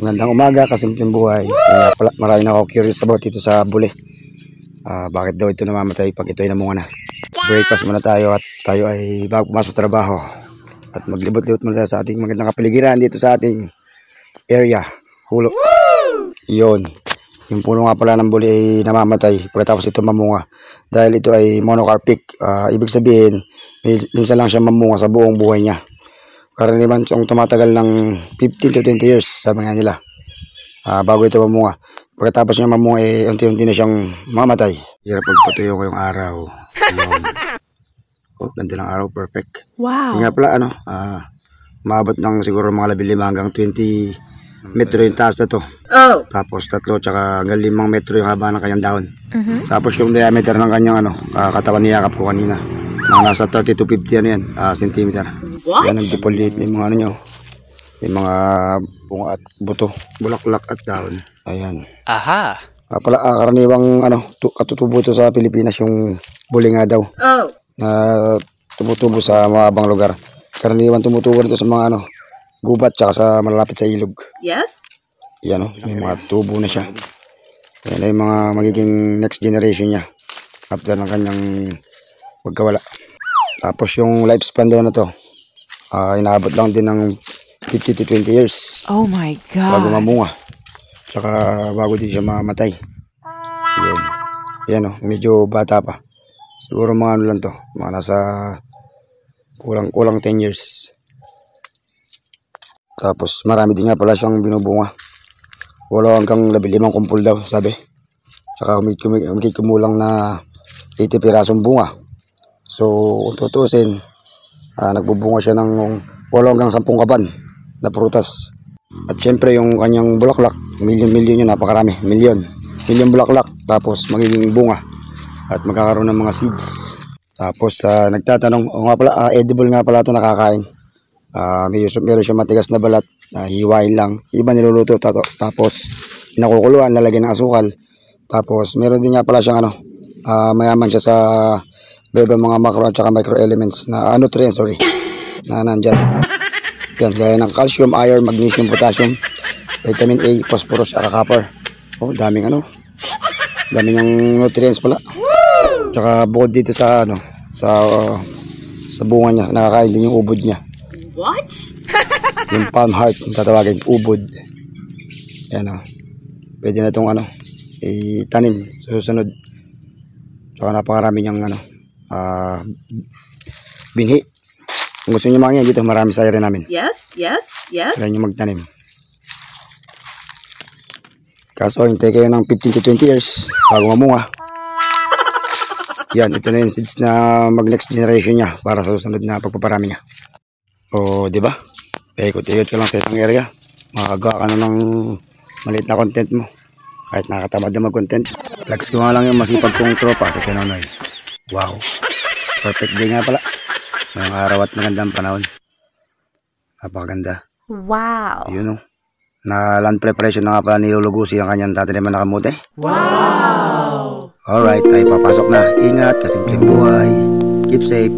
Magandang umaga, kasimpleng buhay. Kaya pala, marami na ako curious about dito sa buli. Bakit daw ito namamatay pag ito ay namunga na? Breakfast muna tayo at tayo ay bago pumasok sa trabaho. At maglibot-libot muna tayo sa ating magandang kapaligiran dito sa ating area. Hulo. Yun. Yung puno nga pala ng buli ay namamatay pagkatapos ito mamunga. Dahil ito ay monocarpic. Ibig sabihin, minsan lang siya mamunga sa buong buhay niya. Karaniwan siyang tumatagal ng 15 to 20 years, sabi nga nila, bago ito mamunga. Pagkatapos niya mamunga, unti-unti na siyang mamatay. Hirap pagpatuyo ko yung araw. Yung, ganda ng araw, perfect. Wow. Yung nga pala, maabot ng siguro mga 15 hanggang 20 metro yung taas na to. Oh. Tapos 3 tsaka hanggang 5 metro yung haba ng kanyang dahon. Tapos yung diameter ng kanyang katawan niyakap ko kanina. Mga nasa 30 to 50 centimeter. What? Yan ang depollate yung mga yung mga bunga at buto, bulaklak at dahon. Ayan. Aha. Karaniwang katutubo to sa Pilipinas yung buli nga daw. Oh. Na tumutubo sa mababang lugar. Karaniwan tumutubo nito sa mga gubat tsaka sa malalapit sa ilog. Yes? Yan may mga tubo na siya. Yan ay mga magiging next generation niya after ng kanyang pagkawala. Tapos yung lifespan daw na to, inaabot lang din ng 50 to 20 years. Oh my God. Bago mamunga. Saka bago din siya mamatay. Yun. Yan medyo bata pa. Siguro mga lang to. Mga nasa kulang 10 years. Tapos marami din nga pala siyang binubunga. Wala hanggang 15 kumpul daw, sabi. Saka kumulang na 80 pirasong bunga. So, kung tutusin, nagbubunga siya ng 8 hanggang 10 kaban na prutas. At syempre yung kanyang bulaklak, milyon yun, napakarami, milyon bulaklak, tapos magiging bunga at magkakaroon ng mga seeds. Tapos nagtatanong, nga pala, edible nga pala ito, nakakain. Meron siya matigas na balat, hiwain lang, iba niluluto, tapos nakukuluan, lalagyan ng asukal. Tapos meron din nga pala siyang mayaman siya sa mga macro at saka micro elements na nutrients, na nandyan. Yan, gaya ng calcium, iron, magnesium, potassium, vitamin A, phosphorus, at copper. Daming daming nutrients pala. Tsaka bukod dito sa sa bunga niya, nakakain din yung ubod niya. What? Yung palm heart, yung tatawagin, ubod. Yan pwede na itong itanim sa susunod. Tsaka napakarami niyang binhi. Kung gusto niyo mga dito, marami sa area namin. Yes. Kaya nyo magtanim. Kaso hintay kayo ng 15 to 20 years bago mamunga. Yan, ito na yung seeds na mag next generation niya para sa susunod na pagpaparami niya. Di ba? Ikot-ikot ka lang sa isang area. Makagawa ka na ng maliit na content mo. Kahit nakatamad na mag-content. Flex ko nga lang yung masipag kong tropa sa Pinonoy. Wow. Perfect day nga pala. Ngayong araw at magandang panahon. Napakaganda. Wow. Yun na land preparation na nga pala nilulugusi ang kanyang tataniman na kamote. Wow. Alright, tayo papasok na. Ingat, kasimpleng buhay. Keep safe.